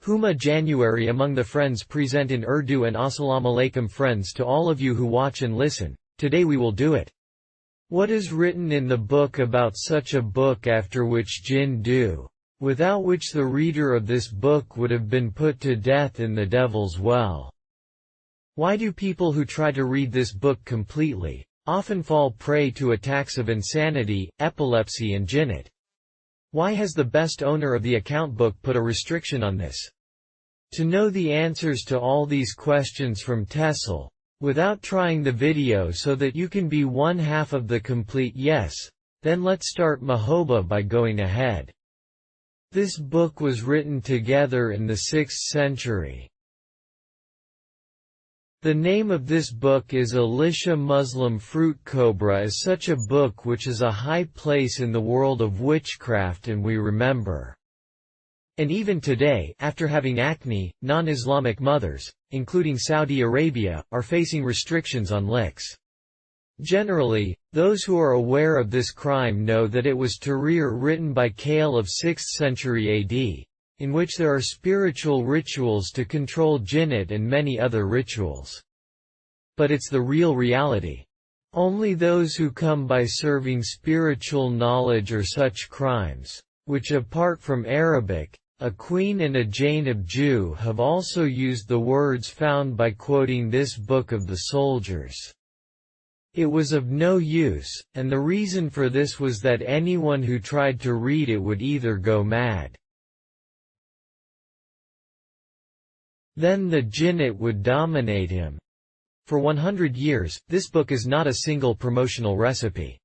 Huma January among the friends present in Urdu and Assalamu alaikum friends to all of you who watch and listen, today we will do it. What is written in the book about such a book after which jinn do, without which the reader of this book would have been put to death in the devil's well? Why do people who try to read this book completely, often fall prey to attacks of insanity, epilepsy and jinnat? Why has the best owner of the account book put a restriction on this? To know the answers to all these questions from Tessel, without trying the video so that you can be one half of the complete yes, then let's start Mahoba by going ahead. This book was written together in the 6th century. The name of this book is Elisha Muslim Fruit Cobra is such a book which is a high place in the world of witchcraft and we remember. And even today, after having acne, non-Islamic mothers, including Saudi Arabia, are facing restrictions on licks. Generally, those who are aware of this crime know that it was Tahrir written by Kale of 6th century AD. In which there are spiritual rituals to control jinnat and many other rituals. But it's the real reality. Only those who come by serving spiritual knowledge or such crimes, which apart from Arabic, a Queen and a Zainab Jew have also used the words found by quoting this Book of the Soldiers. It was of no use, and the reason for this was that anyone who tried to read it would either go mad. Then the jinnat would dominate him. For 100 years, this book is not a single promotional recipe.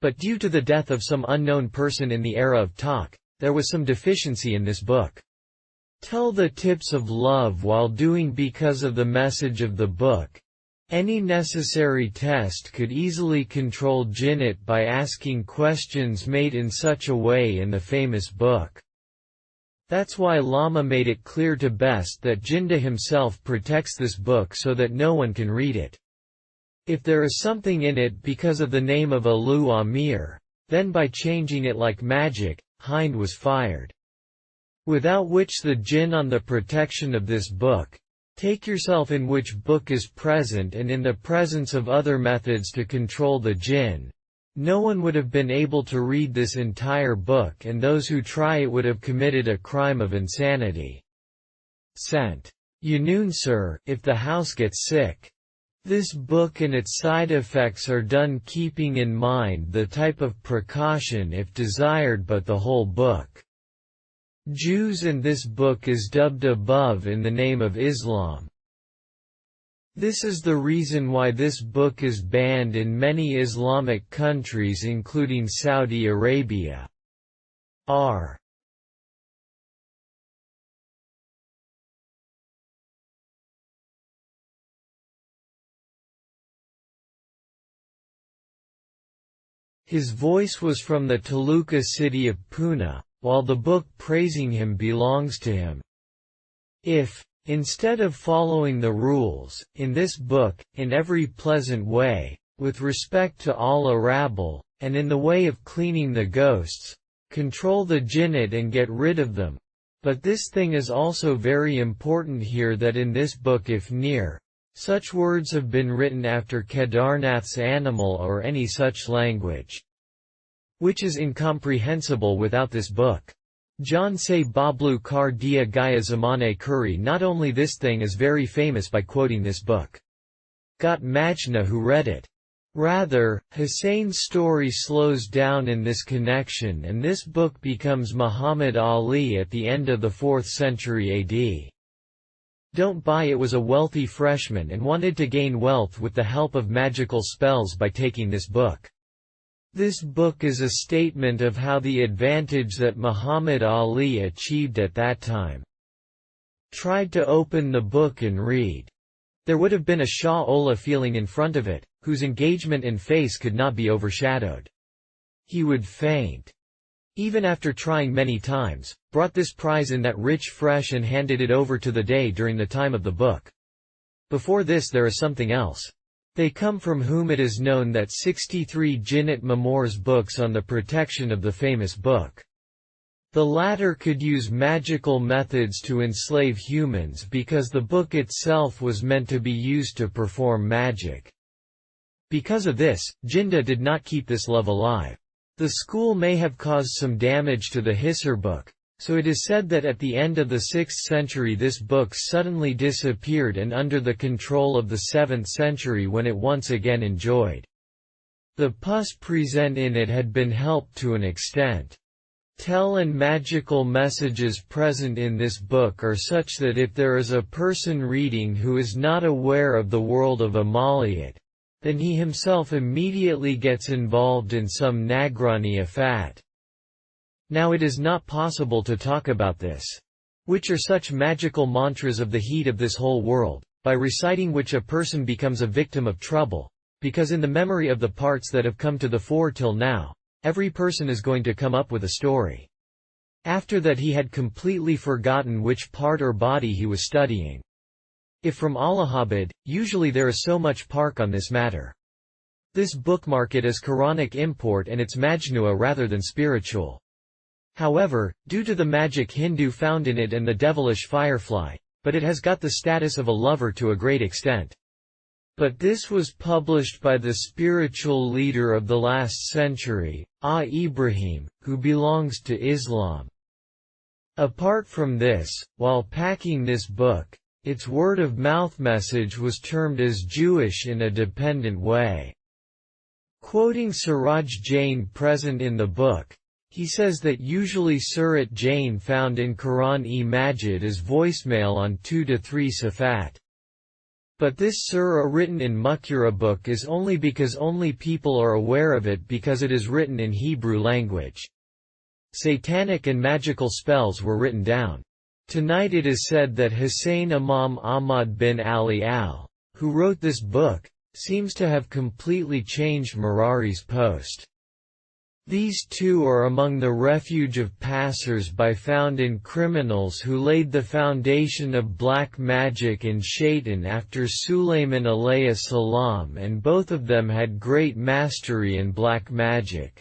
But due to the death of some unknown person in the era of talk, there was some deficiency in this book. Tell the tips of love while doing because of the message of the book. Any necessary test could easily control jinnat by asking questions made in such a way in the famous book. That's why Lama made it clear to Best that Jinda himself protects this book so that no one can read it. If there is something in it because of the name of Alu Amir, then by changing it like magic, Hind was fired. Without which the jinn on the protection of this book, take yourself in which book is present and in the presence of other methods to control the jinn. No one would have been able to read this entire book and those who try it would have committed a crime of insanity. Sent. Yunoon sir, if the house gets sick. This book and its side effects are done keeping in mind the type of precaution if desired but the whole book. Jews and this book is dubbed above in the name of Islam. This is the reason why this book is banned in many Islamic countries including Saudi Arabia. R. His voice was from the Taluka city of Pune, while the book praising him belongs to him. If, instead of following the rules, in this book, in every pleasant way, with respect to Allah Rabbil, and in the way of cleaning the ghosts, control the jinnat and get rid of them. But this thing is also very important here that in this book if near, such words have been written after Kedarnath's animal or any such language, which is incomprehensible without this book. John say Bablu Kar Dia Gaya Zamane Kuri. Not only this thing is very famous by quoting this book. Got Majna who read it. Rather, Hussein's story slows down in this connection and this book becomes Muhammad Ali at the end of the 4th century AD. Don't buy it was a wealthy freshman and wanted to gain wealth with the help of magical spells by taking this book. This book is a statement of how the advantage that Muhammad Ali achieved at that time. Tried to open the book and read. There would have been a Shah Ola feeling in front of it, whose engagement and face could not be overshadowed. He would faint. Even after trying many times, brought this prize in that rich fresh and handed it over to the day during the time of the book. Before this there is something else. They come from whom it is known that 63 Jinnat Mamor's books on the protection of the famous book. The latter could use magical methods to enslave humans because the book itself was meant to be used to perform magic. Because of this, Jinda did not keep this love alive. The school may have caused some damage to the Hisar book, so it is said that at the end of the 6th century this book suddenly disappeared and under the control of the 7th century when it once again enjoyed. The pus present in it had been helped to an extent. Tell and magical messages present in this book are such that if there is a person reading who is not aware of the world of Amaliyat, then he himself immediately gets involved in some Nagrani afat. Now it is not possible to talk about this. Which are such magical mantras of the heat of this whole world, by reciting which a person becomes a victim of trouble, because in the memory of the parts that have come to the fore till now, every person is going to come up with a story. After that he had completely forgotten which part or body he was studying. If from Allahabad, usually there is so much park on this matter. This bookmark it as Quranic import and its Majnua rather than spiritual. However, due to the magic Hindu found in it and the devilish firefly, but it has got the status of a lover to a great extent. But this was published by the spiritual leader of the last century, Ibrahim, who belongs to Islam. Apart from this, while packing this book, its word-of-mouth message was termed as Jewish in a dependent way. Quoting Suraj Jain present in the book, he says that usually Surat Jain found in Quran-e-Majid is voicemail on 2 to 3 safat. But this surah written in Muqara book is only because only people are aware of it because it is written in Hebrew language. Satanic and magical spells were written down. Tonight it is said that Hussein Imam Ahmad bin Ali al, who wrote this book, seems to have completely changed Murari's post. These two are among the refuge of passers-by found in criminals who laid the foundation of black magic and shaitan after Sulayman alayhi salam, and both of them had great mastery in black magic.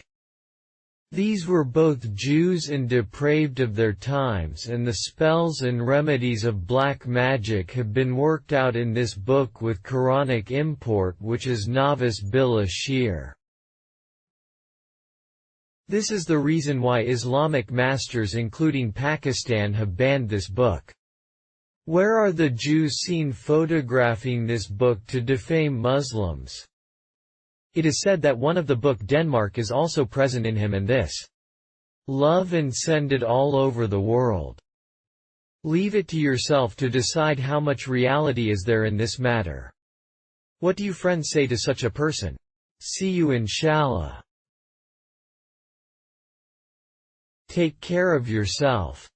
These were both Jews and depraved of their times, and the spells and remedies of black magic have been worked out in this book with Quranic import, which is Novice Billah Shir. This is the reason why Islamic masters including Pakistan have banned this book. Where are the Jews seen photographing this book to defame Muslims? It is said that one of the book Denmark is also present in him and this. Love and send it all over the world. Leave it to yourself to decide how much reality is there in this matter. What do you friends say to such a person? See you inshallah. Take care of yourself.